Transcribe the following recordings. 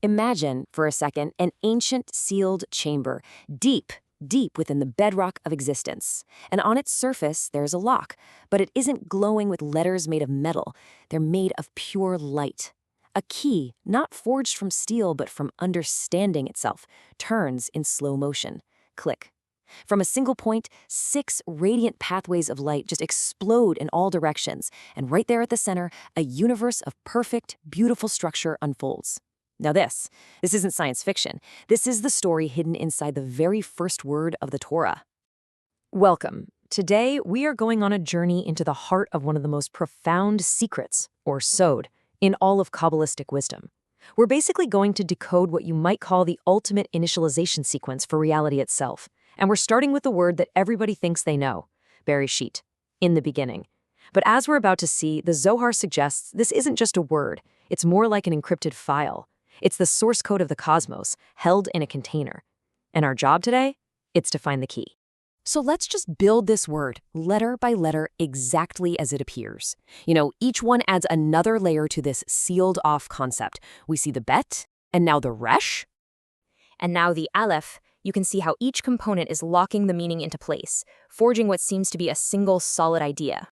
Imagine, for a second, an ancient sealed chamber, deep, deep within the bedrock of existence. And on its surface, there's a lock, but it isn't glowing with letters made of metal. They're made of pure light. A key, not forged from steel but from understanding itself, turns in slow motion. Click. From a single point, 6 radiant pathways of light just explode in all directions, and right there at the center, a universe of perfect, beautiful structure unfolds. Now this isn't science fiction. This is the story hidden inside the very first word of the Torah. Welcome. Today, we are going on a journey into the heart of one of the most profound secrets, or sod, in all of Kabbalistic wisdom. We're basically going to decode what you might call the ultimate initialization sequence for reality itself. And we're starting with the word that everybody thinks they know, Bereshit, in the beginning. But as we're about to see, the Zohar suggests this isn't just a word. It's more like an encrypted file. It's the source code of the cosmos, held in a container. And our job today? It's to find the key. So let's just build this word, letter by letter, exactly as it appears. Each one adds another layer to this sealed-off concept. We see the bet, and now the resh. And now the aleph. You can see how each component is locking the meaning into place, forging what seems to be a single solid idea.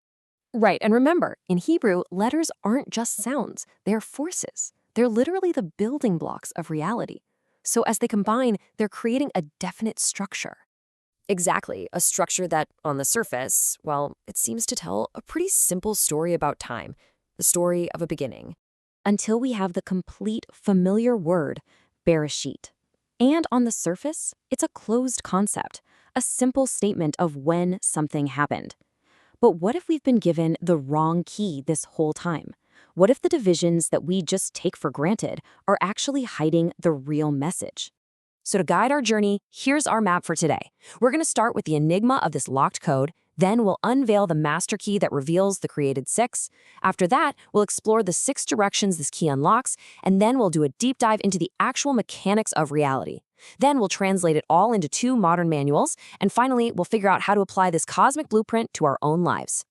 Right, and remember, in Hebrew, letters aren't just sounds, they're forces. They're literally the building blocks of reality. So as they combine, they're creating a definite structure. Exactly, a structure that, on the surface, well, it seems to tell a pretty simple story about time, the story of a beginning. Until we have the complete, familiar word, Bereshit. And on the surface, it's a closed concept, a simple statement of when something happened. But what if we've been given the wrong key this whole time? What if the divisions that we just take for granted are actually hiding the real message? So to guide our journey, here's our map for today. We're going to start with the enigma of this locked code, then we'll unveil the master key that reveals the created 6. After that, we'll explore the 6 directions this key unlocks, and then we'll do a deep dive into the actual mechanics of reality. Then we'll translate it all into 2 modern manuals, and finally, we'll figure out how to apply this cosmic blueprint to our own lives.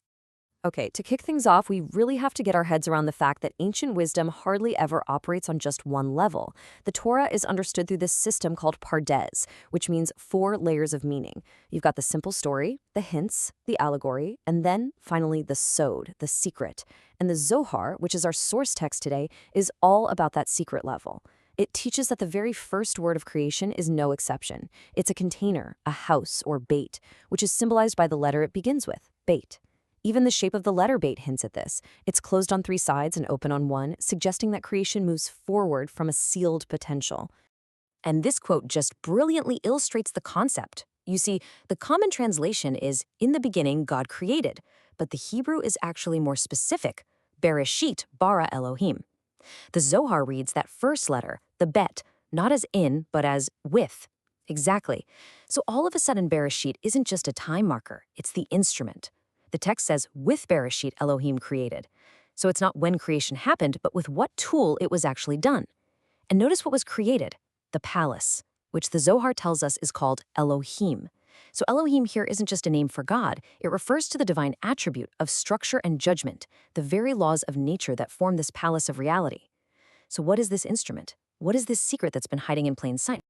Okay, to kick things off, we really have to get our heads around the fact that ancient wisdom hardly ever operates on just one level. The Torah is understood through this system called pardes, which means 4 layers of meaning. You've got the simple story, the hints, the allegory, and then, finally, the sod, the secret. And the Zohar, which is our source text today, is all about that secret level. It teaches that the very first word of creation is no exception. It's a container, a house, or bait, which is symbolized by the letter it begins with, bait. Even the shape of the letter bait hints at this. It's closed on 3 sides and open on 1, suggesting that creation moves forward from a sealed potential. And this quote just brilliantly illustrates the concept. You see, the common translation is, in the beginning, God created, but the Hebrew is actually more specific, Bereshit bara Elohim. The Zohar reads that first letter, the bet, not as in, but as with. Exactly. So all of a sudden, Bereshit isn't just a time marker, it's the instrument. The text says, with Bereshit Elohim created. So it's not when creation happened, but with what tool it was actually done. And notice what was created, the palace, which the Zohar tells us is called Elohim. So Elohim here isn't just a name for God, it refers to the divine attribute of structure and judgment, the very laws of nature that form this palace of reality. So what is this instrument? What is this secret that's been hiding in plain sight?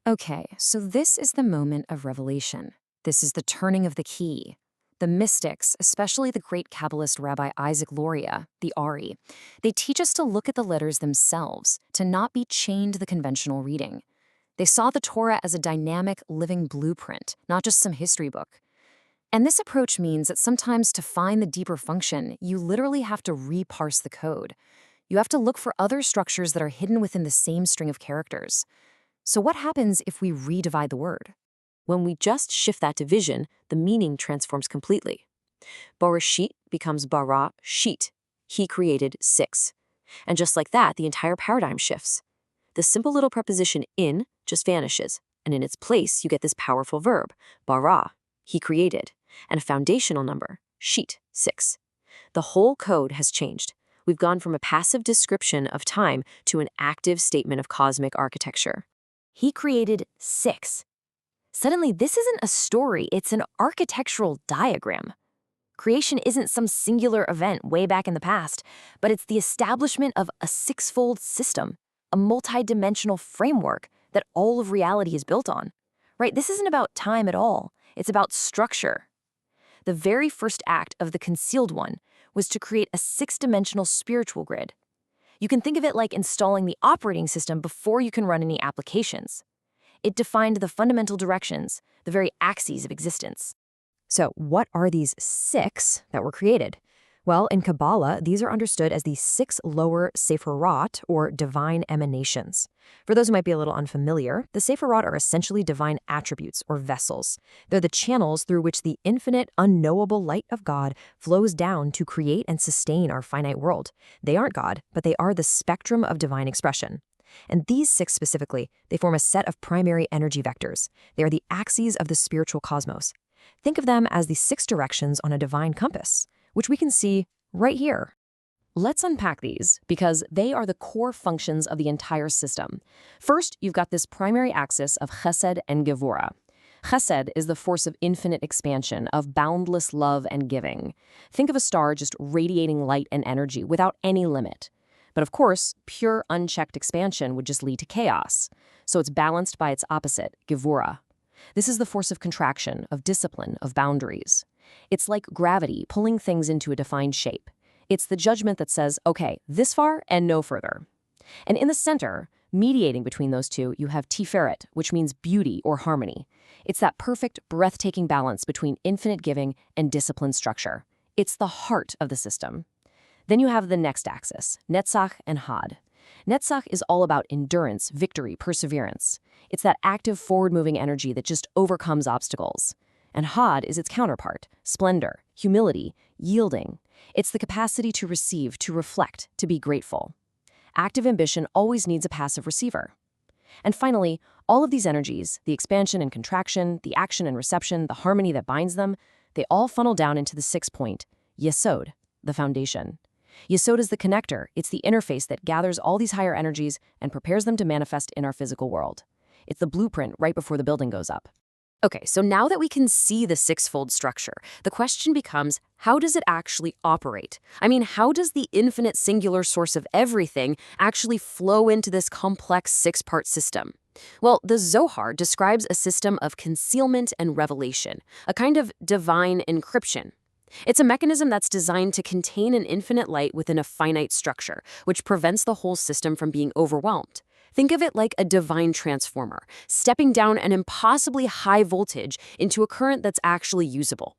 Okay, so this is the moment of revelation. This is the turning of the key. The mystics, especially the great Kabbalist Rabbi Isaac Luria, the Ari, they teach us to look at the letters themselves, to not be chained to the conventional reading. They saw the Torah as a dynamic, living blueprint, not just some history book. And this approach means that sometimes to find the deeper function, you literally have to reparse the code. You have to look for other structures that are hidden within the same string of characters. So what happens if we redivide the word? When we just shift that division, the meaning transforms completely. Bereshit becomes Bara Shit. He created 6. And just like that, the entire paradigm shifts. The simple little preposition in just vanishes, and in its place, you get this powerful verb, Bara, he created, and a foundational number, Shit, 6. The whole code has changed. We've gone from a passive description of time to an active statement of cosmic architecture. He created 6. Suddenly, this isn't a story, it's an architectural diagram. Creation isn't some singular event way back in the past, but it's the establishment of a 6-fold system. a multi-dimensional framework that all of reality is built on. Right? This isn't about time at all. It's about structure. The very first act of the concealed one was to create a 6-dimensional spiritual grid. You can think of it like installing the operating system before you can run any applications. It defined the fundamental directions, the very axes of existence. So what are these 6 that were created? Well, in Kabbalah, these are understood as the 6 lower Sefirot, or divine emanations. For those who might be a little unfamiliar, the Sefirot are essentially divine attributes, or vessels. They're the channels through which the infinite, unknowable light of God flows down to create and sustain our finite world. They aren't God, but they are the spectrum of divine expression. And these 6 specifically, they form a set of primary energy vectors. They are the axes of the spiritual cosmos. Think of them as the 6 directions on a divine compass, which we can see right here. Let's unpack these because they are the core functions of the entire system. First, you've got this primary axis of Chesed and Gevurah. Chesed is the force of infinite expansion, of boundless love and giving. Think of a star just radiating light and energy without any limit. But of course, pure unchecked expansion would just lead to chaos. So it's balanced by its opposite, Gevurah. This is the force of contraction, of discipline, of boundaries. It's like gravity pulling things into a defined shape. It's the judgment that says, okay, this far and no further. And in the center, mediating between those two, you have Tiferet, which means beauty or harmony. It's that perfect, breathtaking balance between infinite giving and disciplined structure. It's the heart of the system. Then you have the next axis, Netzach and Had. Netzach is all about endurance, victory, perseverance. It's that active, forward-moving energy that just overcomes obstacles. And Had is its counterpart, splendor, humility, yielding. It's the capacity to receive, to reflect, to be grateful. Active ambition always needs a passive receiver. And finally, all of these energies, the expansion and contraction, the action and reception, the harmony that binds them, they all funnel down into the 6th point, Yesod, the foundation. Yesod is the connector. It's the interface that gathers all these higher energies and prepares them to manifest in our physical world. It's the blueprint right before the building goes up. Okay, so now that we can see the 6-fold structure, the question becomes, how does it actually operate? I mean, how does the infinite singular source of everything actually flow into this complex 6-part system? Well, the Zohar describes a system of concealment and revelation, a kind of divine encryption. It's a mechanism that's designed to contain an infinite light within a finite structure, which prevents the whole system from being overwhelmed. Think of it like a divine transformer, stepping down an impossibly high voltage into a current that's actually usable.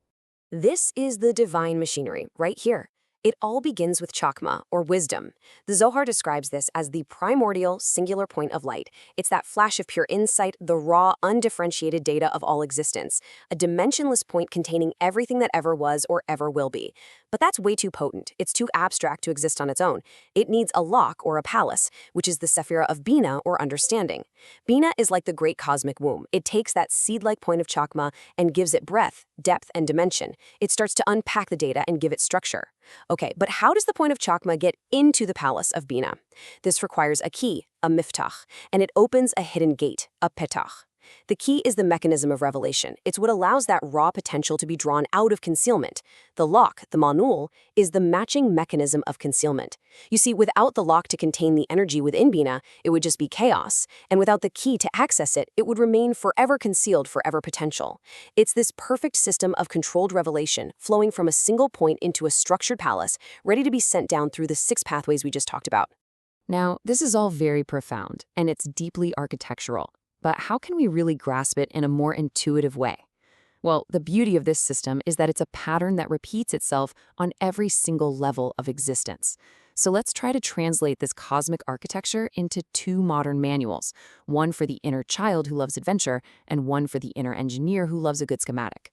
This is the divine machinery right here. It all begins with chakma, or wisdom. The Zohar describes this as the primordial, singular point of light. It's that flash of pure insight, the raw, undifferentiated data of all existence, a dimensionless point containing everything that ever was or ever will be. But that's way too potent. It's too abstract to exist on its own. It needs a lock or a palace, which is the Sefirot of Bina, or understanding. Bina is like the great cosmic womb. It takes that seed-like point of chakma and gives it breadth, depth, and dimension. It starts to unpack the data and give it structure. Okay, but how does the point of chakma get into the palace of Bina? This requires a key, a miftach, and it opens a hidden gate, a petach. The key is the mechanism of revelation. It's what allows that raw potential to be drawn out of concealment. The lock, the manul, is the matching mechanism of concealment. You see, without the lock to contain the energy within Bina, it would just be chaos. And without the key to access it, it would remain forever concealed, forever potential. It's this perfect system of controlled revelation, flowing from a single point into a structured palace, ready to be sent down through the 6 pathways we just talked about. Now, this is all very profound, and it's deeply architectural. But how can we really grasp it in a more intuitive way? Well, the beauty of this system is that it's a pattern that repeats itself on every single level of existence. So let's try to translate this cosmic architecture into 2 modern manuals, one for the inner child who loves adventure and one for the inner engineer who loves a good schematic.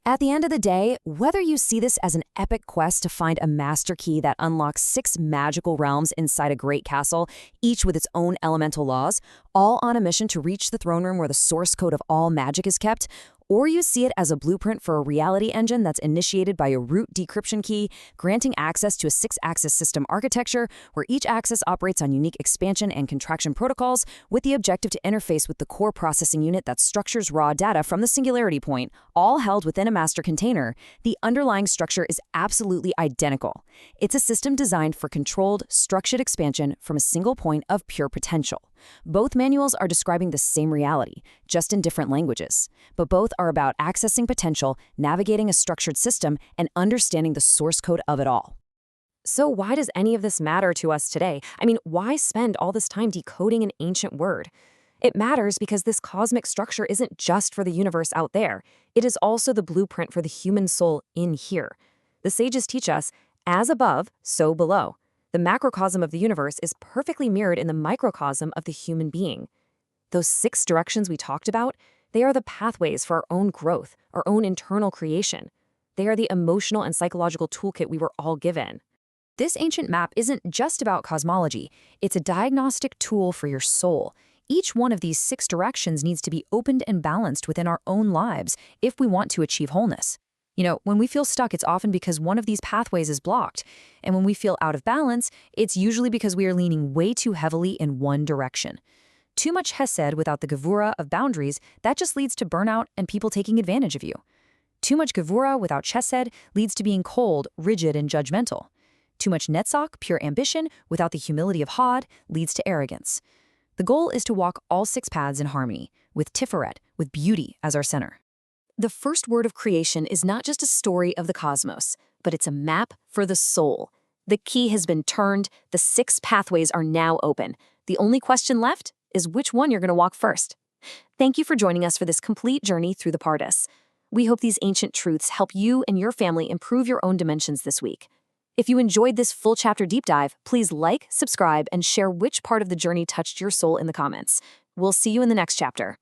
At the end of the day, whether you see this as an epic quest to find a master key that unlocks 6 magical realms inside a great castle, each with its own elemental laws, all on a mission to reach the throne room where the source code of all magic is kept, Or you see it as a blueprint for a reality engine that's initiated by a root decryption key, granting access to a 6-axis system architecture where each axis operates on unique expansion and contraction protocols with the objective to interface with the core processing unit that structures raw data from the singularity point, all held within a master container. The underlying structure is absolutely identical. It's a system designed for controlled, structured expansion from a single point of pure potential. Both manuals are describing the same reality, just in different languages, but both are about accessing potential, navigating a structured system, and understanding the source code of it all. So why does any of this matter to us today? I mean, why spend all this time decoding an ancient word? It matters because this cosmic structure isn't just for the universe out there. It is also the blueprint for the human soul in here. The sages teach us, as above, so below. The macrocosm of the universe is perfectly mirrored in the microcosm of the human being. Those 6 directions we talked about, they are the pathways for our own growth, our own internal creation. They are the emotional and psychological toolkit we were all given. This ancient map isn't just about cosmology. It's a diagnostic tool for your soul. Each one of these 6 directions needs to be opened and balanced within our own lives if we want to achieve wholeness. When we feel stuck, it's often because one of these pathways is blocked. And when we feel out of balance, it's usually because we are leaning way too heavily in one direction. Too much Chesed without the Gevurah of boundaries, that just leads to burnout and people taking advantage of you. Too much Gevurah without Chesed leads to being cold, rigid, and judgmental. Too much Netzach, pure ambition, without the humility of Hod, leads to arrogance. The goal is to walk all 6 paths in harmony, with Tiferet, with beauty as our center. The first word of creation is not just a story of the cosmos, but it's a map for the soul. The key has been turned, the 6 pathways are now open. The only question left is which one you're going to walk first. Thank you for joining us for this complete journey through the Pardes. We hope these ancient truths help you and your family improve your own dimensions this week. If you enjoyed this full chapter deep dive, please like, subscribe, and share which part of the journey touched your soul in the comments. We'll see you in the next chapter.